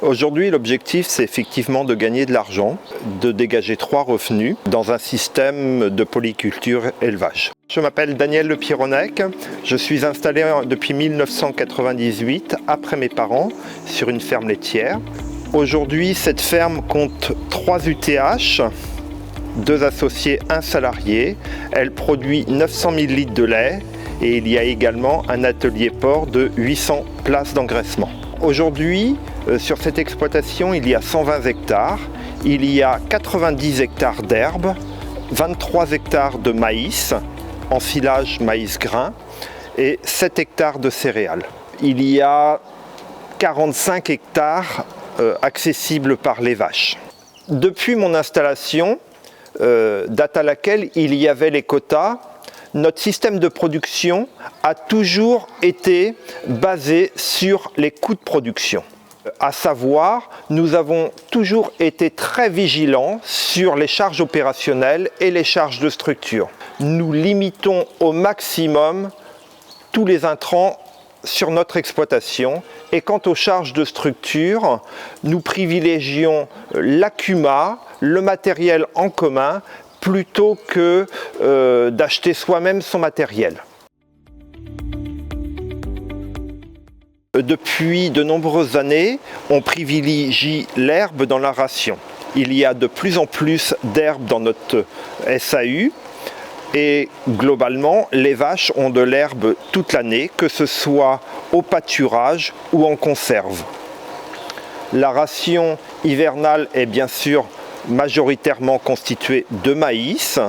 Aujourd'hui, l'objectif, c'est effectivement de gagner de l'argent, de dégager 3 revenus dans un système de polyculture élevage. Je m'appelle Daniel Le Pironec, je suis installé depuis 1998, après mes parents, sur une ferme laitière. Aujourd'hui, cette ferme compte 3 UTH, 2 associés, 1 salarié. Elle produit 900 000 litres de lait et il y a également un atelier porc de 800 places d'engraissement. Aujourd'hui, sur cette exploitation, il y a 120 hectares, il y a 90 hectares d'herbe, 23 hectares de maïs, ensilage maïs grain, et 7 hectares de céréales. Il y a 45 hectares accessibles par les vaches. Depuis mon installation, date à laquelle il y avait les quotas, notre système de production a toujours été basé sur les coûts de production. À savoir, nous avons toujours été très vigilants sur les charges opérationnelles et les charges de structure. Nous limitons au maximum tous les intrants sur notre exploitation, et quant aux charges de structure, nous privilégions l'accuma, le matériel en commun, plutôt que d'acheter soi-même son matériel. Depuis de nombreuses années, on privilégie l'herbe dans la ration. Il y a de plus en plus d'herbe dans notre SAU et globalement, les vaches ont de l'herbe toute l'année, que ce soit au pâturage ou en conserve. La ration hivernale est bien sûr majoritairement constituée de maïs.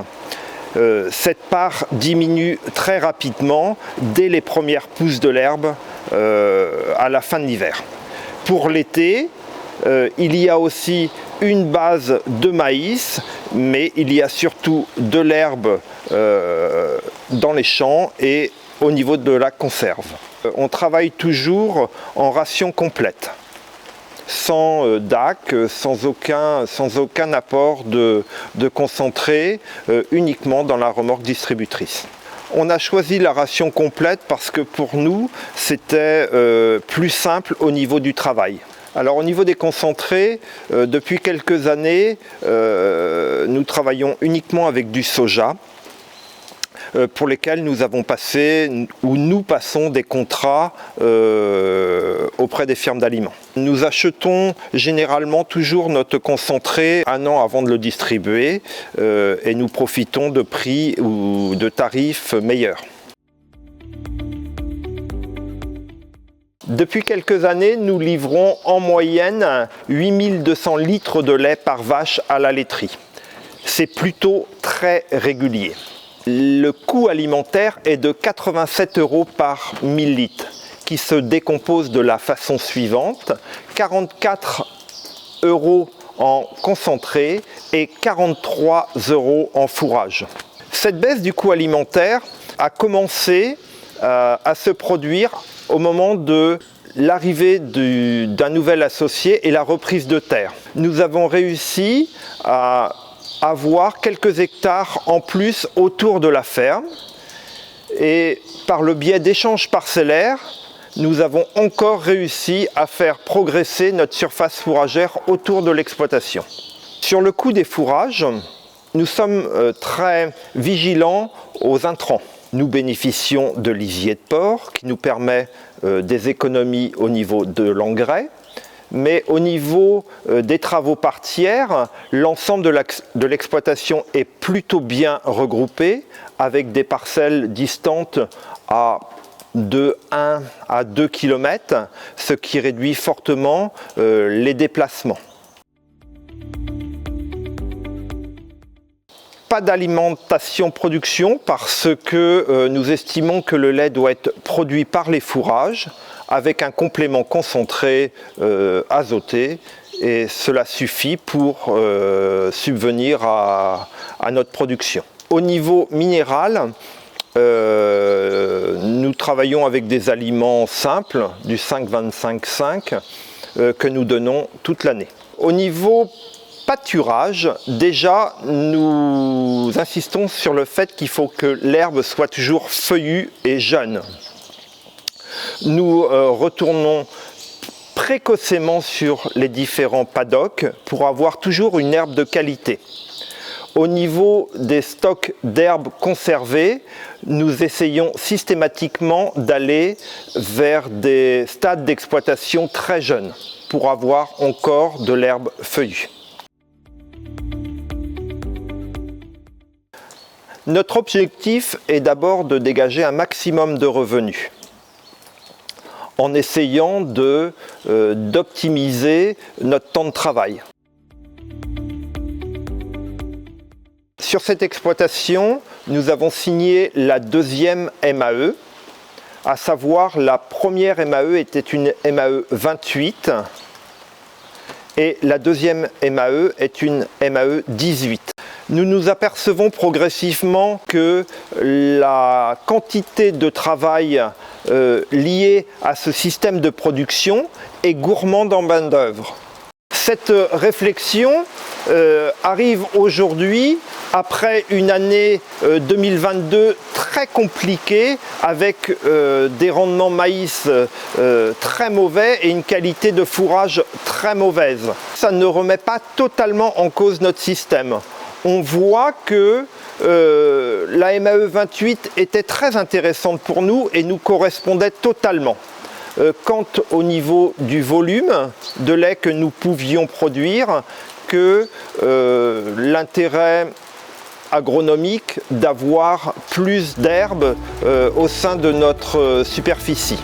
Cette part diminue très rapidement dès les premières pousses de l'herbe à la fin de l'hiver. Pour l'été, il y a aussi une base de maïs, mais il y a surtout de l'herbe dans les champs et au niveau de la conserve. On travaille toujours en ration complète, sans DAC, sans aucun apport de concentré, uniquement dans la remorque distributrice. On a choisi la ration complète parce que pour nous, c'était plus simple au niveau du travail. Alors au niveau des concentrés, depuis quelques années, nous travaillons uniquement avec du soja, pour lesquels nous avons passé, ou nous passons des contrats auprès des firmes d'aliments. Nous achetons généralement toujours notre concentré 1 an avant de le distribuer et nous profitons de prix ou de tarifs meilleurs. Depuis quelques années, nous livrons en moyenne 8200 litres de lait par vache à la laiterie. C'est plutôt très régulier. Le coût alimentaire est de 87 € par 1000 litres, qui se décompose de la façon suivante: 44 € en concentré et 43 € en fourrage. Cette baisse du coût alimentaire a commencé à se produire au moment de l'arrivée d'un nouvel associé et la reprise de terre. Nous avons réussi à avoir quelques hectares en plus autour de la ferme et par le biais d'échanges parcellaires, nous avons encore réussi à faire progresser notre surface fourragère autour de l'exploitation. Sur le coût des fourrages, nous sommes très vigilants aux intrants. Nous bénéficions de lisier de porc qui nous permet des économies au niveau de l'engrais, mais au niveau des travaux par tiers, l'ensemble de l'exploitation est plutôt bien regroupé avec des parcelles distantes de 1 à 2 km, ce qui réduit fortement les déplacements. Pas d'alimentation-production parce que nous estimons que le lait doit être produit par les fourrages avec un complément concentré azoté et cela suffit pour subvenir à notre production. Au niveau minéral, nous travaillons avec des aliments simples, du 5-25-5, que nous donnons toute l'année. Au niveau pâturage, déjà, nous insistons sur le fait qu'il faut que l'herbe soit toujours feuillue et jeune. Nous retournons précocement sur les différents paddocks pour avoir toujours une herbe de qualité. Au niveau des stocks d'herbes conservées, nous essayons systématiquement d'aller vers des stades d'exploitation très jeunes pour avoir encore de l'herbe feuillue. Notre objectif est d'abord de dégager un maximum de revenus en essayant d'optimiser notre temps de travail. Sur cette exploitation, nous avons signé la deuxième MAE, à savoir la première MAE était une MAE 28 et la deuxième MAE est une MAE 18. Nous nous apercevons progressivement que la quantité de travail liée à ce système de production est gourmande en main-d'œuvre. Cette réflexion arrive aujourd'hui après une année 2022 très compliquée avec des rendements maïs très mauvais et une qualité de fourrage très mauvaise. Ça ne remet pas totalement en cause notre système. On voit que la MAE 28 était très intéressante pour nous et nous correspondait totalement. Quant au niveau du volume de lait que nous pouvions produire, que l'intérêt agronomique d'avoir plus d'herbe au sein de notre superficie.